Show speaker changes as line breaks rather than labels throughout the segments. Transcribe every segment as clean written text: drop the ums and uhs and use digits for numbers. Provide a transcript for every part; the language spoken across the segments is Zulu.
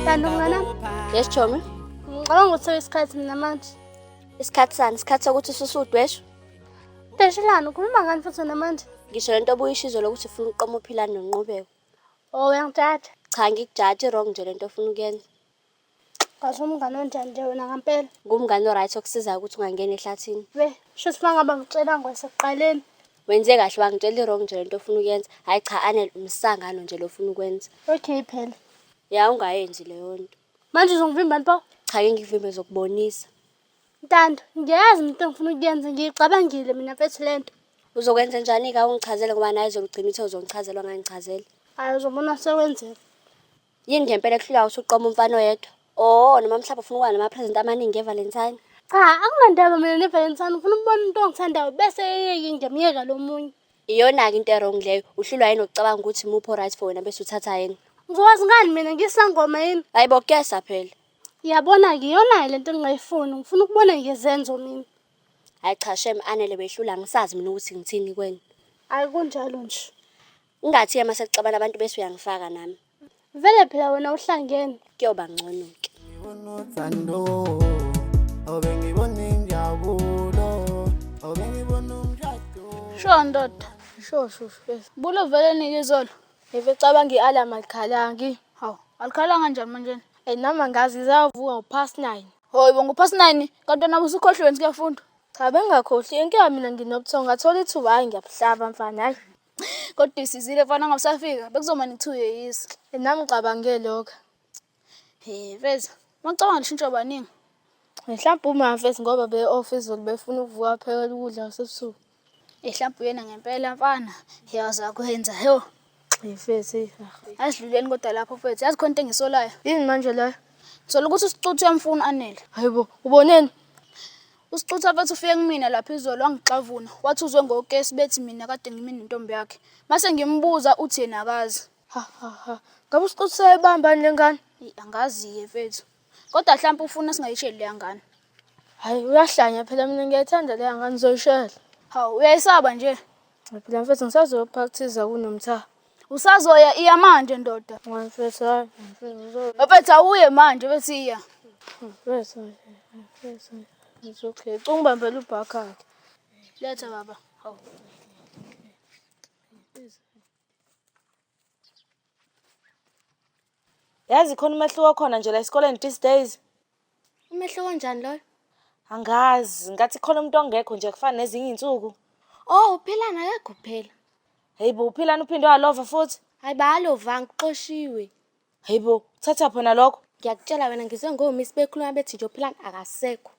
Kanti mngana?
Yes Chomi.
Ngicabanga ukuthi isikhathi mina manje.
Isikhathi sani? Isikhathi sokuthi ususudweshu?
Deshelana ukhuluma ngani futhi namanje?
Ngisho lento obuyishizo lokuthi ufuna uqoma uphilana noNqubeko.
Oh uyangithatha.
Cha ngikujaji wrong nje lento ofuna ukuyenza.
Kahle umngane onjani nje wena ngempela?
Ngumngane oright okusizayo ukuthi ungangena ehlathini.
Shuthi mangaba ngicela ngwasekuqaleni.
Wenze kahle wangitshela wrong nje lento ofuna ukuyenza. Hayi cha Anel umsangano nje lo ofuna ukwenza.
Okay phela.
Ya ungayenzi leyo nto.
Manje uzongivimba nto?
Cha ngikuvimbe zokubonisa.
Ntando, ngiyazi into engifuna ukuyenza ngiyicabangile mina mfethu lento.
Uzokwenza njani ka ungichazele ngoba naye izolugcina ithe uzongichazela ngangichazela.
Hayi uzobona sekwenzeka.
Yini ngempela kuhlula ukuthi uqoma umfana oyedwa? Oh noma mhlawumbe ufuna ukuba nama-present amaningi eValentine.
Cha akunandaba mina neValentine ufuna ukubona into ongithandayo bese yeyeke ngiyamyeka lo munye.
Iyona-ke into wrong leyo. Uhlulwa yini ukucabanga ukuthi mupho right for wena bese uthatha yena?
Ngizokwazi ngani mina ngisangoma yini?
Hayi bo kuyesa phela.
Yabona-ke iyona lento engingayifuni ngifuna ukubona ngezenzo mina.
Hayi cha shem Anele behlula ngisazi mina ukuthi ngithini kwena.
Hayi kunjalo nje.
Ungathi mase kucabana abantu bese uyangifaka nami.
Vele phela wena uhlangene.
Kuyoba ngcono-ke.
Sho ndoda. Sho. Bulo vele nikizolo. Ngicabanga i-alarm alikhalangi. Hawu, alikhalanga kanjani manje? Nami ngazi izavuka u9:30. Hoyi bonga u9:30 kanti nawe usukhohlwe nje kuyafunda. Cha bengakhohli inkinga mina nginobuthongo ngathola ithuba hayi ngiyabuhlaba mfana hayi. Kodwa isizile mfana ngabusafika bekuzoma nithuye nami ngicabange lokho. Veza, ngicabanga lishintsho baningi. Mhlawumbe uma mfethu ngoba be-office befuna ukuvuka phela ukudla kwasebusuku. Mhlawumbe uyena ngempela mfana. Yaza kwenza yo. Mfethu. Asidluleni kodwa lapho mfethu. Yazi khona into engisolayo. Yini manje leyo? Sola ukuthi usicuthe umfuni Anele. Hayibo, uboneni? Usicutha mfethu ufike kumina lapha izolo wangixavuna. Wathi uzwe ngokesi bethi mina kade ngimini intombi yakhe. Mase ngimbuza uthi yena akazi. Ha. Ngabe usicuthe sayibamba lengane? Angazi-ke mfethu. Kodwa mhlawumbe ufuna singayisheli leya ngane. Hayi uyahlanya phela mina ngiyayithanda leya ngane zoyishela. Hawu uyayisaba nje. Phela mfethu ngisazopractice kunomtha. Usazoya iya manje ndoda. Mfethu hayi. Mfethu awuye manje bese iya. Mfethu. It's okay. Ungibambela ubhakha yakhe. Letha baba. Hawu.
Yazi khona umehluko khona nje la esikoleni these days.
Umehluko kanjani loyo?
Angazi, ngathi khona umuntu ongekho nje kufana nezinye izinsuku.
Oh, uphilana yakho phela.
Hayibo, uphilana uphinde walova futhi.
Hayi balova ngixoshiwe.
Hayibo, uthatha phona lokho.
Ngiyakutshela wena ngizwe ngomisi bekhuluma bethi nje uphilana akasekho.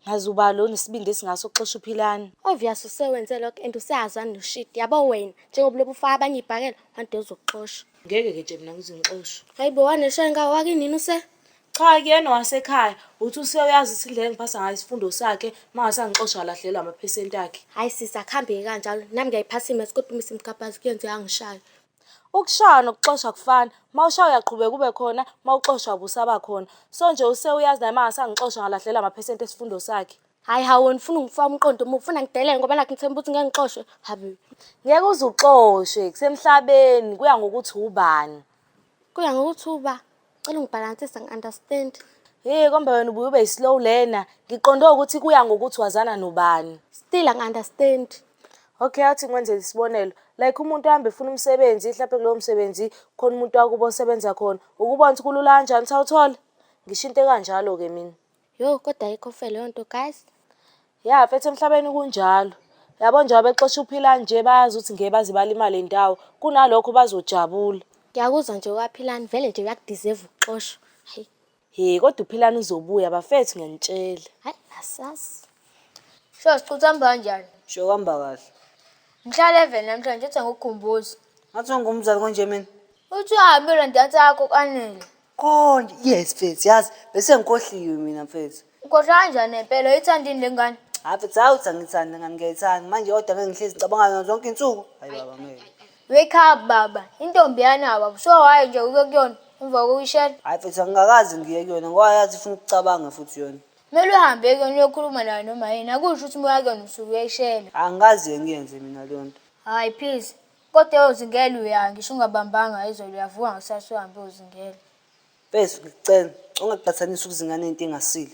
Ngazi uba lo nesibindi esingaso ukuxosha uphilana.
Obvious usewenze lokho and useyazana noshit. Yabo wena njengoba lobu ufaka abanye ibhakela wande uzoxosha.
Ngeke ke mina ngizingixosha.
Hayibo waneshenga wakinini use?
Cha kuyena wasekhaya, uthi useyazi ukuthi indlela engiphasa ngayo isifundo sakhe, mase angixosha lahlelwa amaphesenti akhe.
Hayi sisa akhambe kanjalo. Nami ngiyayiphasa imesi kodwa umisi imkhapazi kuyenze angishaya.
Ukushaya nokuxosha kufana. Mawushaya uyaqhubeka kube khona, mawuxosha ubusaba khona. So nje useyazi naye mase angixosha ngalahlelwa amaphesenti esifundo sakhe.
Hayi hawo ngifuna ungifaka umqondo ufuna ngidelele ngoba nakho ngithemba ukuthi ngeke ngixoshwe. Habi.
Ngeke uzuxoshwe kusemhlabeni kuya ngokuthi ubani.
Kuya ngokuthi uba cela ungibalansisa ngi-understand.
Kombe wena ubuye ube slow learner. Ngiqonde ukuthi kuya ngokuthi wazana nobani.
Still ang-understand.
Okay, athi ngwenze isibonelo. Like umuntu uhambe efuna umsebenzi, mhlawumbe kulowo msebenzi khona umuntu wakubo osebenza khona. Ukubona ukuthi kulula kanjani sawuthola? Ngisho into kanjalo ke mina.
Yo, kodwa ayikho fe leyo nto guys.
Ya, mfethu emhlabeni kunjalo. Yabo nje abexosha uphila nje bayazi ukuthi ngeke bazibala imali endawo. Kunalokho bazojabula.
Ngiyakuzwa nje waphilana vele nje uyakudeserve ukuxoshwa. Hayi.
Kodwa uphilana uzobuya bafethu ngiyanitshela.
Hayi asasi. Sho sicutha kanjani?
Sho hamba kahle.
Ngihlala eveni namhlanje ethi ngikukhumbuza.
Ngathi ungumzali konje mina.
Uthi uhambile ndantsha yakho kanele.
Konje yes mfethu yazi bese ngikhohliwe mina mfethu.
Ukhohlwa kanjani impela uyithandini lengane?
Mfethu awuthi ngithanda ngani ngiyayithanda manje kodwa ngeke ngihlezi ngicabanga ngazo zonke insuku. Hayi baba ngeke.
Wake up baba. Intombi yana baba. So hayi nje uke kuyona emva kokuyishela.
Hayi mfethu angikazi ngiye kuyona ngoba yazi ufuna ukucabanga futhi yona.
Kumele uhambe kuyona uyokhuluma nayo noma yini. Akusho ukuthi moya kuyona usuku uyayishela.
Angazi ngiyenze mina leyo nto.
Hayi please. Kodwa uzingela uya ngisho ungabambanga izolo uyavuka ngisase uhambe uzingela.
Mfethu ngicela ungaqhathanisa ukuzingana into engasile.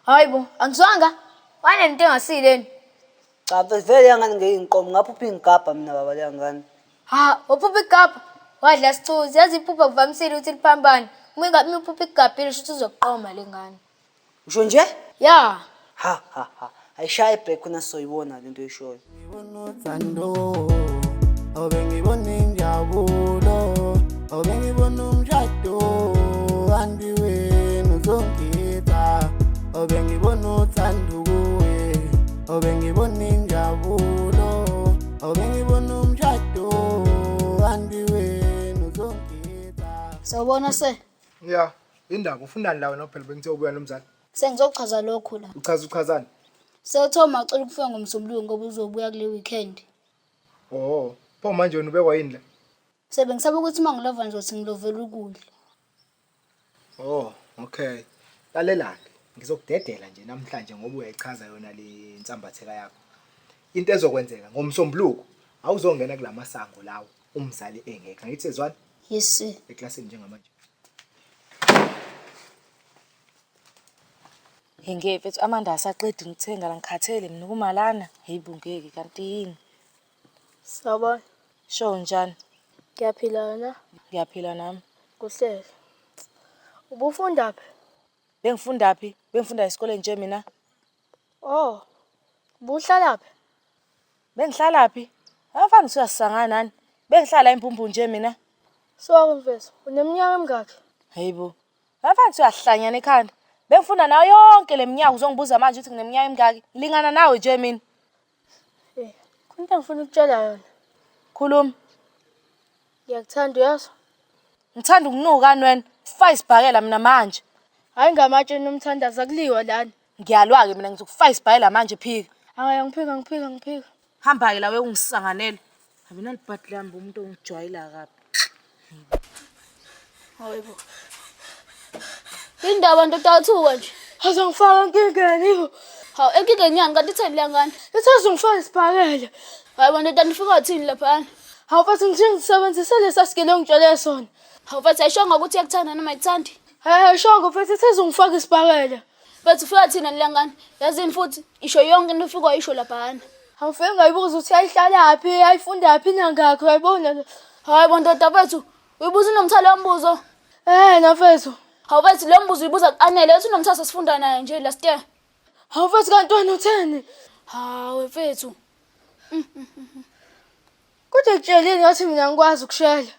Hayibo, angizwanga. Wanento engasileni.
Cha vele yangani ngeyinqomo ngaphupha ingigabha mina baba leyangane.
Ha, uphupha igabha. Wadla sicuzi, yazi iphupha kuvamisile ukuthi liphambane. Uma ingabe uphupha igabhile shuthi uzoqoma lengane.
Usho nje?
Ya.
Ha. Ayishaya ibhek khona soyibona lento oyishoyo.
Ngibona uthando, ngibona injabulo, ngibona umshado, kanti wena uzongitha. Ngibona uthando kuwe, ngibona injabulo, ngibona umshado, kanti wena uzongitha.
Sawubona se.
Ya, indaba ufunani la wena phela bengithe ubuya nomzana.
Sengizochaza lokhu la.
Uchazani?
Sewuthoma acela ukufika ngomsombuluko ngoba uzobuya kule weekend.
Oh, pho manje wena ubekwa yini la?
Sebengisaba ukuthi mangilova nje uthi ngilovela ukudla.
Oh, okay. Lalela-ke, ngizokudedela nje namhlanje ngoba uyayichaza yona le nsambatheka yakho. Into ezokwenzeka ngomsombuluko, awuzongena kulamasango lawo umzali engekho. Angithi sezwana?
Yes sir.
Eklasini njengamanje.
Ngeke Amanda asaqedi ngithenga la ngikhathele mina kumalana. Hayibo ngeke kanti yini?
Sawubona.
Show njani?
Ngiyaphila wena?
Ngiyaphila nami.
Kuhle. Ubufunda phi?
Bengifunda phi? Bengifunda esikoleni nje mina.
Oh. Ubuhlala phi?
Bengihlala phi? Afana usiyasangana nani? Bengihlala eMpumpu nje mina.
So mfethu, uneminyaka emingaki?
Hayibo. Afana usiyahlanyana ekhanda. Bengifunda nayo yonke leminyaka uzongibuza manje ukuthi ngineminyaka emingaki. Lingana nawe nje mina.
Kunto ngifuna ukutshela yona.
Khuluma.
Ngiyakuthanda uyazi?
Ngithanda ukunuka wena. Fa isibhakela mina manje.
Hayi ngamatshe nomthandaza akuliwa lana.
Ngiyalwa ke mina ngizokufa isibhakela manje phika.
Hayi ngiphika.
Hamba ke la ungisanganele. Abi nalibhadi lami umuntu ongijwayela kabi.
Hayibo. Indaba ndotathuka nje. Azongifaka enkingeni yebo. Hawu enkingeni yani kanti itheni lengane? Isazongifaka isibhakela. Hayibo ndoda nifika uthini lapha? Hawu bathi ngisebenzise lesasikele ongitshele sona. Hawu bathi ayishonga ukuthi yakuthanda noma ayithandi. Shongo futhi isazongifaka isibhakela. Bathi ufika thina lengane. Yazini futhi isho yonke into ufika isho lapha. Awufike ngayibuza ukuthi ayihlala phi, ayifunda phi nangakho uyayibona. Hayibo ndoda bethu, uyibuza unomthalo wombuzo. Nafethu. Hawu bathi lo mbuzo uyibuza kuanele uthi unomthatha sifunda naye nje last year. Hawu bathi kantwana utheni? Hawu mfethu. Kodwa kutshelini ngathi mina ngikwazi ukushela.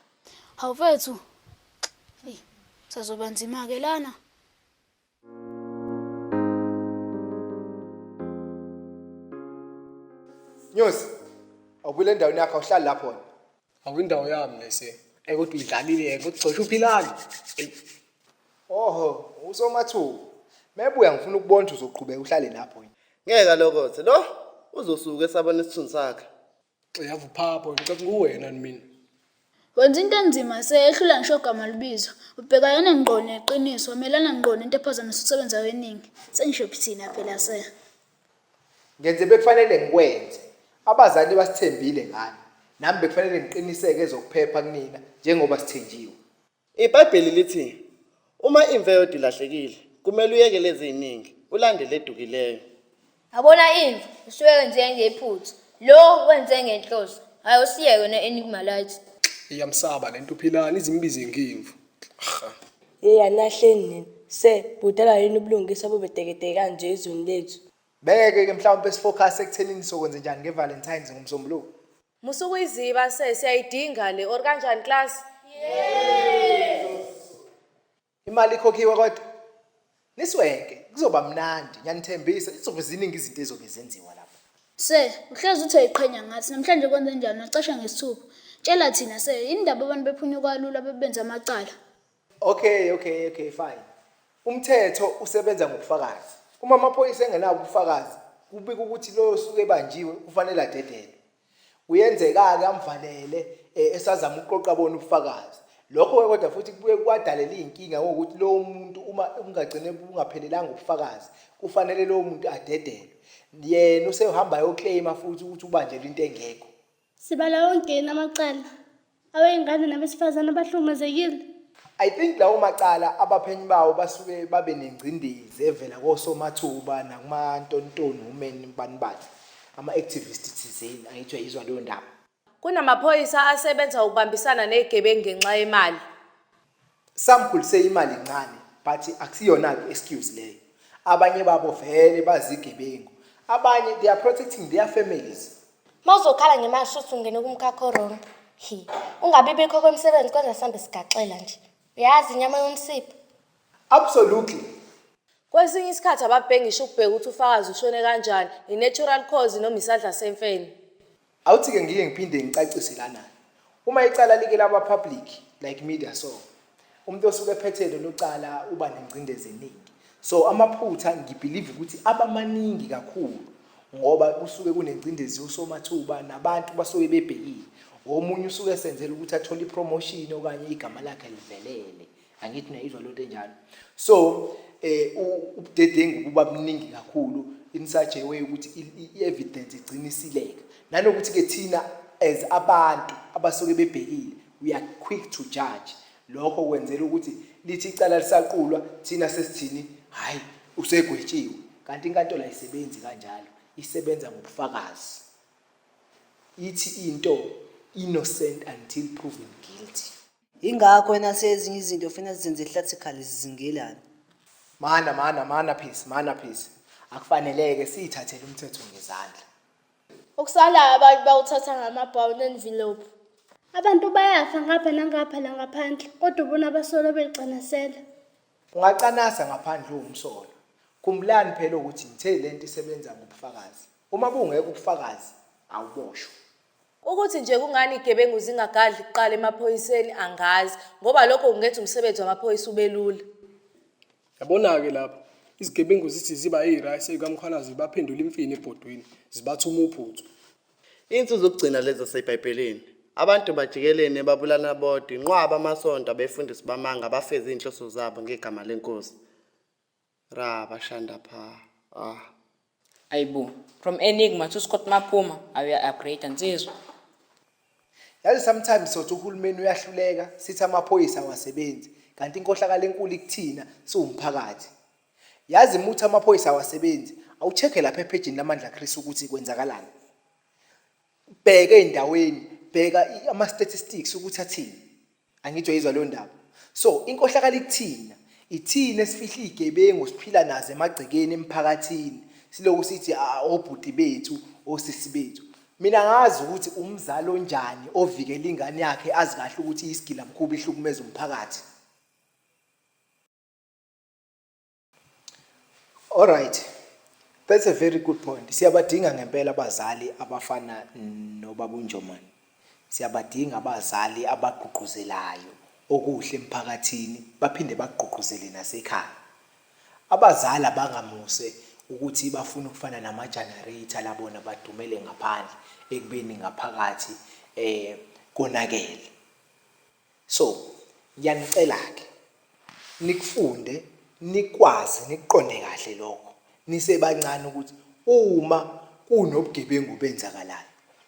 Hawu mfethu. Sazoba nzima ke lana.
Nyosi, awukule ndaweni yakho awuhlali lapho wena.
Awindawo yami lese. Kodwa uyidlalile kodwa cishe uphilani.
Oho, usomathuba. Mebuya ngifuna ukubona ukuthi uzoqhubeka uhlale lapho yini.
Ngeke lokho lo uzosuka esabona isithunzi sakhe.
Yavu phapho ngicela nguwena mina.
Wenza into enzima sehlula ngisho igama libizo. Ubhekana ngqo neqiniso, wamelana ngqo nento ephazamisa ukusebenza kweningi. Sengisho kuthina phela se.
Ngenze bekufanele ngikwenze. Abazali basithembile ngani. Nami bekufanele ngiqiniseke ezokuphepha kunina njengoba sithenjiwe.
iBhayibheli lithi uma imveyo dilahlekile kumele uyeke lezi ziningi ulandele edukileyo.
Abona imvu usuke wenze ngephuthu. Lo wenze ngenhloso. Hayi usiyeke ne-enigma light.
Iyamsaba lento uphilani izimbize ngimvu.
Yanahleni nini se budala yini ubulungisa bobetekete kanje ezweni lethu.
Beke ke mhlawumbe sifocus ekuthenini sokwenza njani ngeValentines ngomsombuluko.
Musukuyiziba siyayidinga le or kanjani class?
Imali ikhokhiwe kodwa niswenke kuzoba mnandi ngiyanithembisa izobe ziningi izinto ezobe zenziwa lapha.
Se, uhlezi uthi uyiqhenya ngathi namhlanje kwenze njani nacasha ngesithupha. Tshela thina se indaba abantu bephunyuka kalula bebenza amacala.
Okay, fine. Umthetho usebenza ngokufakazi. Uma amaphoyisa engenabo ubufakazi, kubika ukuthi lo osuke ebanjiwe kufanele adedelwe. Uyenzeka ke amvalele esazama uqoqa bona ubufakazi. Lokho kodwa futhi kubuye kwadalela inkinga ngokuthi lo muntu uma ungagcine ungaphelelanga ubufakazi, kufanele lo muntu adedelwe. Yena usehamba yoclaima futhi ukuthi ubanjelwe into engekho.
Sibala wonke namacala. Awengane nabesifazana abahlukumezekile.
I think lawo macala abaphenyi bawo basuke babe nengcindezi evela kosomathuba nakumantontoni women banibani ama-activist thizeni angitsho yizwa leyo ndaba.
Kunamaphoyisa asebenza ukubambisana nezigebengu ngenxa yemali.
Samkhulise imali encane but akusiyona excuse leyo. Abanye babo vele bazigebengu. Abanye they are protecting their families.
Mawuzokhala ngemali shothi ungene kumkhakha wrong. Ungabi bikho kwemsebenzi kwenza sambe sigaxela nje. Uyazi inyama yomsipho?
Absolutely.
Kwesinye isikhathi ababhengisha ukubheka ukuthi ufakazi ushone kanjani, i-natural cause noma isadla semfene.
Awuthi-ke ngike ngiphinde ngicacise lana. Uma icala like laba public like media so umuntu osuke ephethele lo cala uba nengcindezi eningi. So amaphutha ngibelieve ukuthi abamaningi kakhulu ngoba kusuke kunengcindezi usomathuba nabantu basuke bebhekile. Omunye usuke esenzela ukuthi athole ipromotion okanye igama lakhe livelele. Angithi nayizwa lonto enjalo. So ubudedengu kuba buningi kakhulu in such a way ukuthi i-evidence igcina isileka. Nanokuthi ke thina as abantu abasuke bebhekile we are quick to judge. Lokho kwenzela ukuthi lithi icala lisaqulwa thina sesithini hayi usegwetshiwe. Kanti inkantolo ayisebenzi kanjalo. Isebenza ngobufakazi. Ithi into innocent until proven guilty.
Ingakho wena sezinye izinto ufuna zenze ehlathikali zizingelana.
Mana peace. Akufaneleke siyithathele umthetho ngezandla.
Okusala abantu bawuthatha ngamabhawu envelope. Abantu bayafa ngapha nangapha la ngaphandle kodwa ubona abasolo beqanasela.
Ungacanasa ngaphandle umsolo. Khumbulani phela ukuthi ngithe lento isebenza ngobufakazi. Uma kungekho ubufakazi awuboshwe.
Ukuthi nje kungani igebengu zingagadli kuqala emaphoyiseni angazi ngoba lokho kungenza umsebenzi wamaphoyisa ubelula.
Yabona-ke lapho izigebengu zithi ziba yirayisi ekamkhwanazi baphendula imfini ebhodweni zibathuma uphuthu.
Insuku zokugcina lezo seBhayibhelini. Abantu bajikelene babulana bodwa inqwaba amasonto abefundisi bamanga bafeza inhloso zabo ngegama lenkosi. Bashanda pha.
Ayibo, from Enigma to Scott Mapuma, I will upgrade insizwa.
Yazi sometimes sothi uhulumeni uyahluleka sithi amaphoyisa awasebenzi kanti inkohlakalo enkulu ikuthina siwumphakathi. Yazi muthi amaphoyisa awasebenzi awucheke lapha epagini lamandla Chris ukuthi kwenzakalani. Bheka endaweni, bheka ama statistics ukuthi athini. Angitsho yizwa lo ndaba. So inkohlakalo ikuthina, ithina esifihla igebengu siphila nazo emagcekeni emphakathini. Siloku sithi obhuti bethu, osisi bethu. Mina ngazi ukuthi umzali onjani ovikela ingane yakhe azi kahle ukuthi isigila mkhuba ihlukumeza umphakathi. All right. That's a very good point. Siyabadinga ngempela abazali abafana noBaba uNjomani. Siyabadinga abazali abagqugquzelayo okuhle emphakathini baphinde bagqugquzele nasekhaya. Abazali abangamuse ukuthi bafuna ukufana nama-generator labona badumele ngaphandle ekubeni ngaphakathi konakele. So ngiyanicela-ke nikufunde nikwazi niqonde kahle lokho nisebancane ukuthi uma kunobugebengu benzakalayo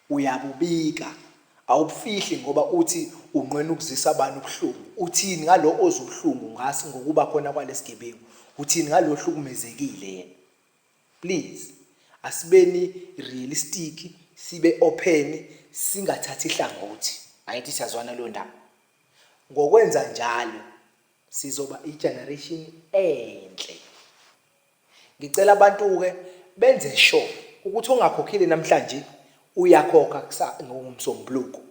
uyabubika awubufihli ngoba uthi unqena ukuzisa abantu ubuhlungu. Uthini ngalo ozubuhlungu ngasi ngokuba khona kwalesigebengu? Uthini ngalo hlukumezekile yena? Please asibeni realistic, sibe open, singathathi ihlangothi. Angithi siyazwana lo ndaba. Ngokwenza njalo sizoba igeneration enhle. Ngicela abantu ke benze sure ukuthi ungakhokhile namhlanje uyakhokha ngomsombuluko.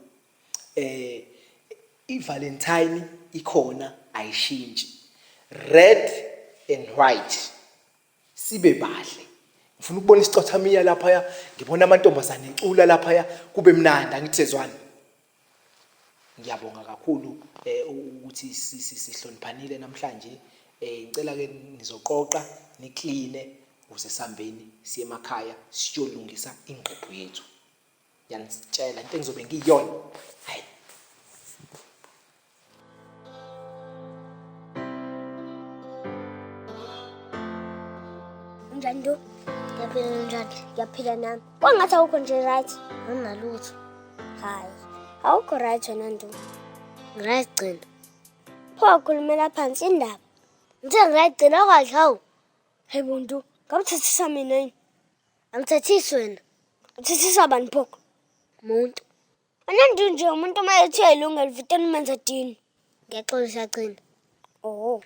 iValentine ikhona ayishintshi. Red and white. Sibe bahle. Ngifuna ukubona isicothamiya lapha, ngibona amantombazane ecula lapha kube mnandi angithi sezwana. Ngiyabonga kakhulu ukuthi sihloniphanile namhlanje. Ngicela ke nizoqoqa nikline uze sambeni siye emakhaya siyolungisa ingqephu yethu. Yanitshela into engizobe ngiyona. Hayi.
Njani do? Ngiyaphila njani? Ngiyaphila nami. Wangathi awukho nje right? Anginalutho. Hayi. Awukho right wena ndo. Right gcina. Pho wakhulumela phansi indaba. Ngithe ngiyayigcina kahle hawu. Hey muntu, ngabuthathisa mina yini? Angithathisi wena. Uthethisa bani pho? Umuntu. Anandi nje umuntu uma ethi ayilungelo vitani menza dini. Ngiyaxolisa gcina. Oh.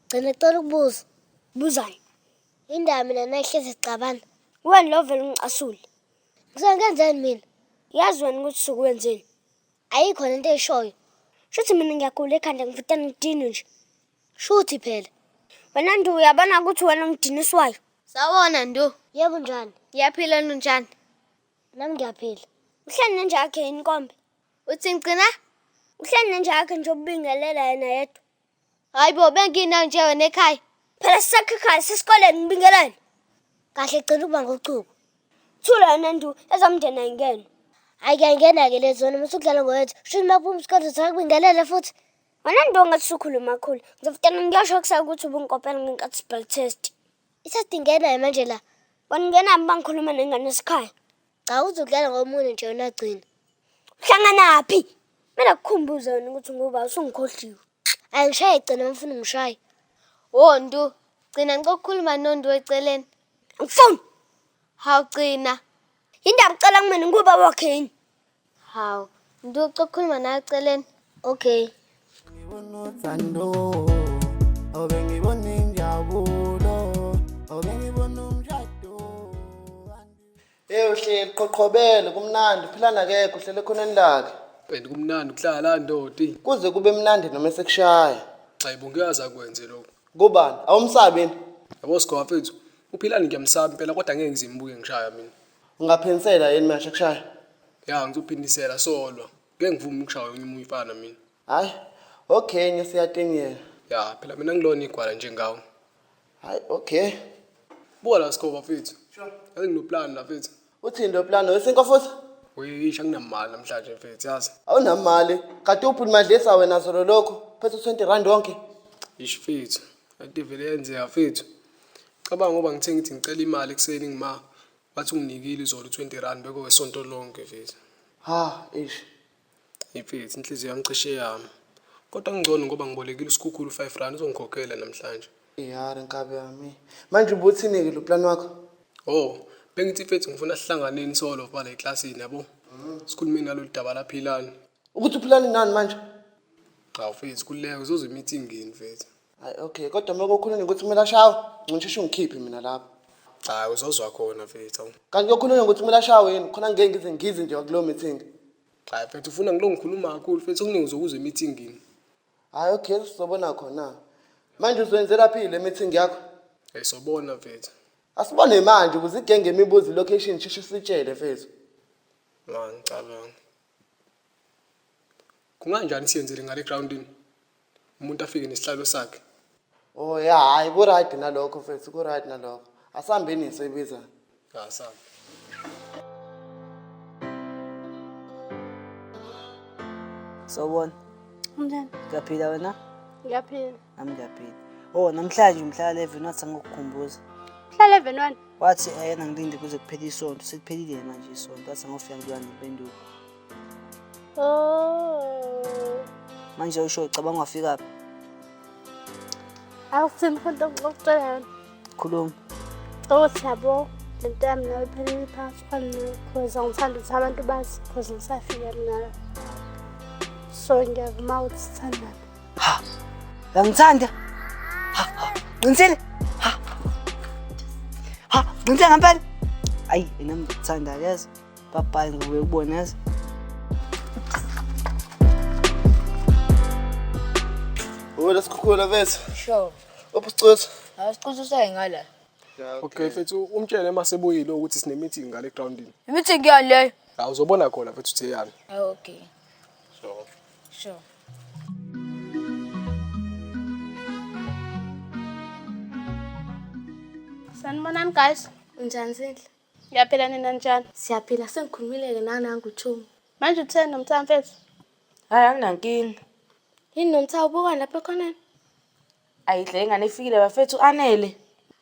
Gcina ngicela ukubuza. Buzani. Indaba mina nayihlezi sicabana. Wena lo vele ungicasule. Ngizongenzeni mina? Yazi wena ukuthi sukwenzeni. Ayikho lento eyishoyo. Shuthi mina ngiyagula ekhanda ngivitana ngidini nje. Shuthi phela. Wena ndu uyabona ukuthi wena ungidiniswayo.
Sawona Ndu.
Yebo njani?
Ngiyaphila njani?
Nami ngiyaphila. Uhleli nenje yakhe yini inkombe?
Uthi ngicina?
Uhleli nenje yakhe nje ubingelela yena yedwa.
Hayibo bengina nje wena ekhaya.
Phela sisakhe ekhaya sesikoleni ngibingelani. Kahle gcina ukuba ngochuku. Thula yena ndu ezamndena ayingene. Ayingena ke lezo wena musukudlala ngowethu. Shuthi maphuma isikole sakubingelela futhi. Wena ndu ngathi sukhuluma kakhulu. Ngizofitana ngiyasho kusasa ukuthi ubunkopela ngenkathi spell test. Isadingena manje la. Waningena bangikhuluma nengane esikhaya. Cha uzodlala ngomunye nje wena gcina. Uhlangana phi? Mina kukhumbuza wena ukuthi ngoba usungikhohliwe. Ayishaye gcina mfuna ngishaye.
Oh Ndu, gcina ngokukhuluma noNdu eceleni.
Ngifuni.
Hawu gcina.
Indaba ucela kumina ngoba wakhe yini?
Hawu, Ndu ucokhuluma nawe eceleni.
Okay.
Ngibona uthando, ngibona injabulo, ngibona umshado.
Uhleli qoqobele kumnandi philana kekho uhlele ekhoneni lakhe.
Wena kumnandi ukuhlala la ndodi.
Kuze kube mnandi noma sekushaya.
Hayibo ngiyaza kwenze lokho.
Kubani? Awumsabeni?
Yabo sikho mfethu. Uphilani ngiyamsaba impela kodwa ngeke ngizimbuke ngishaya mina.
Ungaphinisela yini manje kushaya?
Ya ngizophindisela solwa. Ngeke ngivume ukushaya umuntu uyifana mina.
Hayi. Okay, ngiyasiyatingela.
Ya phela mina ngilona igwala njengawe.
Hayi, okay.
Buka la sikho mfethu. Sure. Ake nginoplan la mfethu.
Uthini lo plan wesinko futhi?
Uyisha nginamali namhlanje mfethu yazi.
Awunamali. Kade uphi madlisa wena solo lokho? Phethe 20 rand wonke.
Ish mfethu. Ade vele yenzeka mfethu. Cabanga ngoba ngithe ngithi ngicela imali ekseni ngima. Bathi unginikile izolo 20 rand beko wesonto lonke mfethu.
Ha, ish.
Mfethu inhliziyo yami cishe yami. Kodwa ngcono ngoba ngibolekile isikhukhulu 5 rand uzongikhokhela namhlanje.
Iyare nkabe yami. Manje ubuthini ke lo plan wakho?
Oh, bengithi mfethu ngifuna sihlanganeni solo phala eklasini yabo. Sikhulumeni ngalolu daba laphilani.
Ukuthi uphilani nani manje?
Cha mfethu kuleke uzoze meeting mfethu.
Hayi okay, kodwa manje ukukhuluma ukuthi kumele ashawe, ngicishe ungikhiphe mina lapha.
Cha uzozwa khona mfethu.
Kanti yokhuluma ukuthi kumele ashawe yini? Khona ngeke ngize nje kulo meeting.
Cha mfethu ufuna ngilo ngikhuluma kakhulu mfethu okuningi uzokuze meeting.
Hayi okay, sizobona khona. Manje uzwenzela phi le meeting yakho?
Sobona mfethu.
Asibone manje ukuze igenge imibuzo location shisho sitshele mfethu.
Ngicabanga. Kunganjani siyenzele ngale groundini? Umuntu afike nesihlalo sakhe.
Oh ya, hayi ku right nalokho mfethu, ku right nalokho. Asihambeni sibiza.
Ja, sabe.
Sawubona.
Njani?
Ngiyaphila wena?
Ngiyaphila.
Nami ngiyaphila. Oh, namhlanje umhla 11 wathi ngikukhumbuza.
Mhla 11 wani?
Wathi yena ngilinde kuze kuphele isonto, sekuphelile manje isonto. Wathi ngofika ngibona nobendulo.
Oh.
Manje usho ucabanga wafika phi?
Awuthini kodwa ngokucela yona.
Khuluma.
Othi yabo lento yami nayo iphelele phansi because ngithanda ukuthi abantu bazi because ngisafika mina. So ngiyavuma ukuthi sithandane.
Ha. Ngangithanda. Ha. Qinisile? Ha. Ha, qinisile ngempela? Ayi, mina ngikuthanda yazi. Bye ngibuye ukubona yazi.
Let's go mfethu.
Sure.
Ubucuthu.
Awusiqhususe ngala.
Okay mfethu umtshele masebuyile ukuthi sine meeting ngale groundini.
Meeting yani leyo?
Uzobona khona mfethu uthe yani.
Okay.
Sure.
Sure.
Sanibonani guys.
Njani Sindle?
Ngiyaphila nina njani?
Siyaphila sengikhulumile ke nanangu Thumi.
Manje utheni nomthamo mfethu?
Hayi anginankinga.
Yini nomthawu ubuka lapha ekhoneni?
Ayidle ingane ifikile bafethu anele.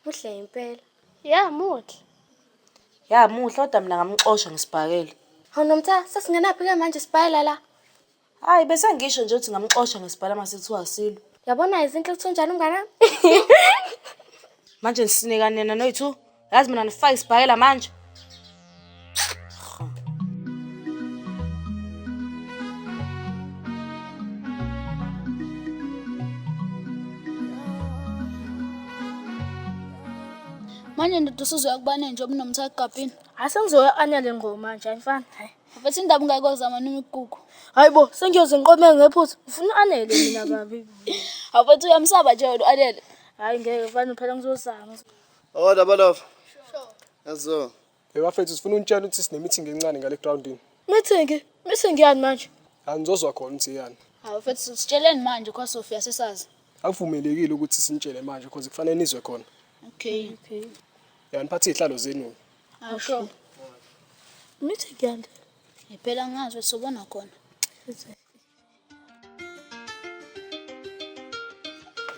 Muhle impela.
Ya muhle.
Ya muhle kodwa mina ngamxosha ngisibhakele.
Hawu nomthawu sesingenaphi ke manje sibhayela la?
Hayi bese ngisho nje ukuthi ngamxosha ngesibhala mase kuthiwa Silo.
Yabona izinto kuthonjani umngane?
Manje sinika nena noyithu. Yazi mina nifaka isibhayela manje.
Manje ndoda usuzoya kubane nje obunomtha egabhini.
Asengizoya anele ngoma manje ayifani. Hayi.
Futhi indaba ungayikozama noma ikuku.
Hayibo, sengiyoze ngiqome ngephutha. Ufuna anele mina babi.
Awubethi uyamsaba nje wena anele.
Hayi ngeke mfana phela ngizozama.
Oda balofa. Yazo.
Bafethu sifuna unitshela ukuthi sine meeting encane ngale groundini.
Meeting yani manje?
Anizozwa khona ukuthi yani.
Awufethu sitsheleni manje kwa Sophia sesazi.
Akuvumelekile ukuthi sinitshele manje because kufanele nizwe khona.
Okay.
Yani phathi ihlalo zenu.
Awusho.
Meeting yani.
Phela ngazi sobona khona.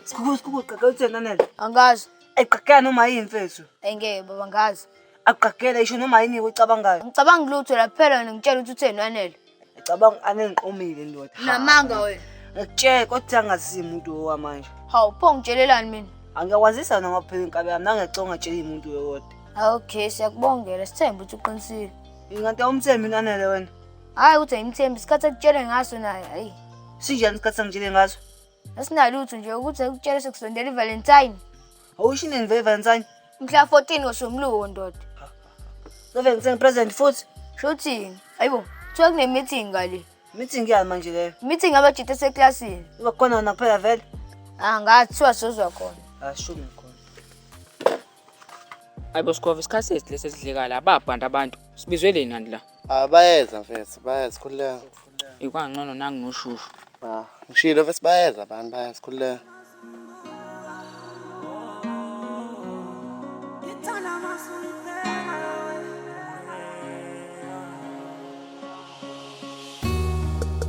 Sikuku qaqathena nele.
Angazi.
Eqaqela noma yini mfethu?
Engeke baba ngazi.
Aqaqela isho noma yini uyicabangayo.
Ngicabanga lutho laphela ngitshela ukuthi utheni wanele.
Ecabanga anengiqomile ndoda.
Namanga wena.
Ngikutshela kodwa angasizi umuntu owamanje.
Hawu pho ngitshelelani mina.
Angiyakwazisa noma phela inkabe yami nangecela ungatshela umuntu oyodwa.
Okay siyakubongela sithemba ukuthi uqinisile.
Ingathi umthembi nanele wena.
Hayi uthi imthembi isikhathi ekutshele ngaso naye hayi.
Sinjani isikhathi sangitshele ngaso?
Asinalutho nje ukuthi ekutshele sekusondela iValentine.
Awusho nini Valentine?
Mhla 14 osomluko ndoda.
Love ngithenga present futhi.
Shothini. Hayibo, kuthiwa kune meeting ngale.
Meeting yani manje leyo.
Meeting abajite seclassini.
Uba khona naphela vele.
Ngathiwa sizozwa khona.
Asho ngikhona.
Hayibo Skova isikhathi lesi sidlekala ababhanda abantu. Sibizwele nani la?
Bayeza mfethu, bayeza khuleka.
Ikwangcono nangi noshushu.
Ngishilo mfethu bayeza abantu bayeza khuleka.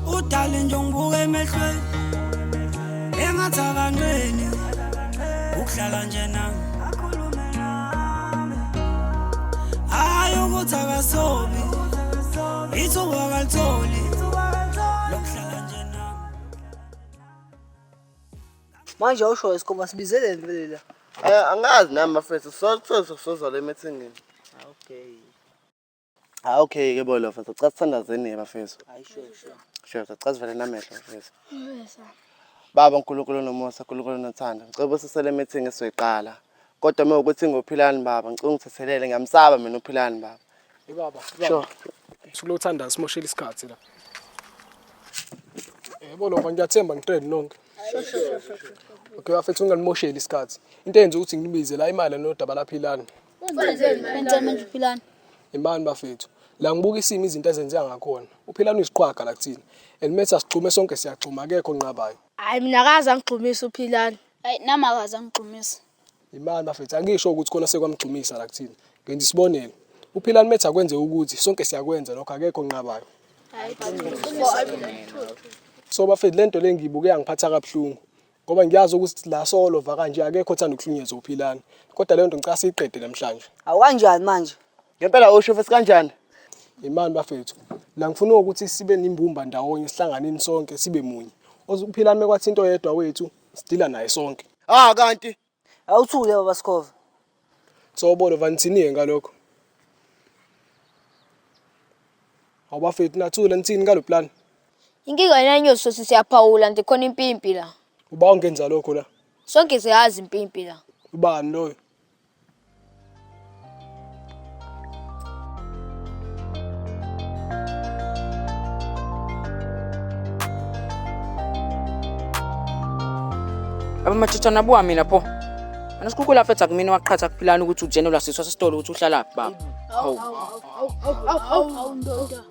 Udale nje ngibuke emehlweni engathi abantweni ukuhlala nje nami akhulume nami hayi ukuthi akasobi ithuba kalitholi lokuhlala nje nami
Manje usho isikoma sibizeleni vele
la. Angazi nami mfethu sozo le meeting.
Okay.
Okay ke bolo mfethu cha sithandazeni bafethu.
Hayi sure.
Sure cha sivele namehlo mfethu. Baba uNkulunkulu nomusa uNkulunkulu nothando. Ngicela usisele meeting esizoyiqala. Kodwa uma ukuthi ngophilani baba ngicela ungithethelele ngiyamsaba mina uphilani baba.
Baba. Sure. Sulothanda simoshela isikhathi la. Bolo ngiyathemba ngitrade nonke.
Sure.
Okay bafethu unganimosheli isikhathi. Into enze ukuthi nginibize la imali nodaba laphilani.
Wenze manje uphilani.
Imani bafethu. La ngibuka isimo izinto ezenzeka ngakhona. Uphilani uyisiqhwaga la kuthina. Elimetha sigxume sonke siyagxuma akekho nqabayo.
Hayi mina akaze angixhumisa uphilani.
Hayi nama akaze angixhumisa.
Imani bafethu angisho ukuthi khona sekwamgxumisa la kuthina. Ngenza isibonelo. Uphilani metha kwenze ukuthi sonke siyakwenza lokho akekho nqabayo. So bafethu lento lengiyibuke yangiphatha kabuhlungu. Ngoba ngiyazi ukuthi la solo va kanje akekho othanda ukuhlunyezwa uphilani. Kodwa le nto ngicela siyiqede namhlanje.
Awanjani manje?
Ngempela usho mfethu kanjani?
Imani bafethu. La ngifuna ukuthi sibe nimbumba ndawonye sihlanganeni sonke sibe munye. Uphilani mekwathi into yedwa wethu sidila naye sonke.
Kanti
awuthule baba Skova.
So bolo vanithiniye ngalokho. Awubafethu nathula nithini ngalo plan.
Inkinga yanyoso siyaphawula nje khona impimpi la.
Uba ungenza lokho la.
Sonke siyazi impimpi la.
Ubani loyo?
Abamathithana buwami lapho. Anasikukula fethu akumina waqhatha kuphilana ukuthi ujenelwa siswa sesitolo ukuthi uhlala lapha baba.
Awu ndoda.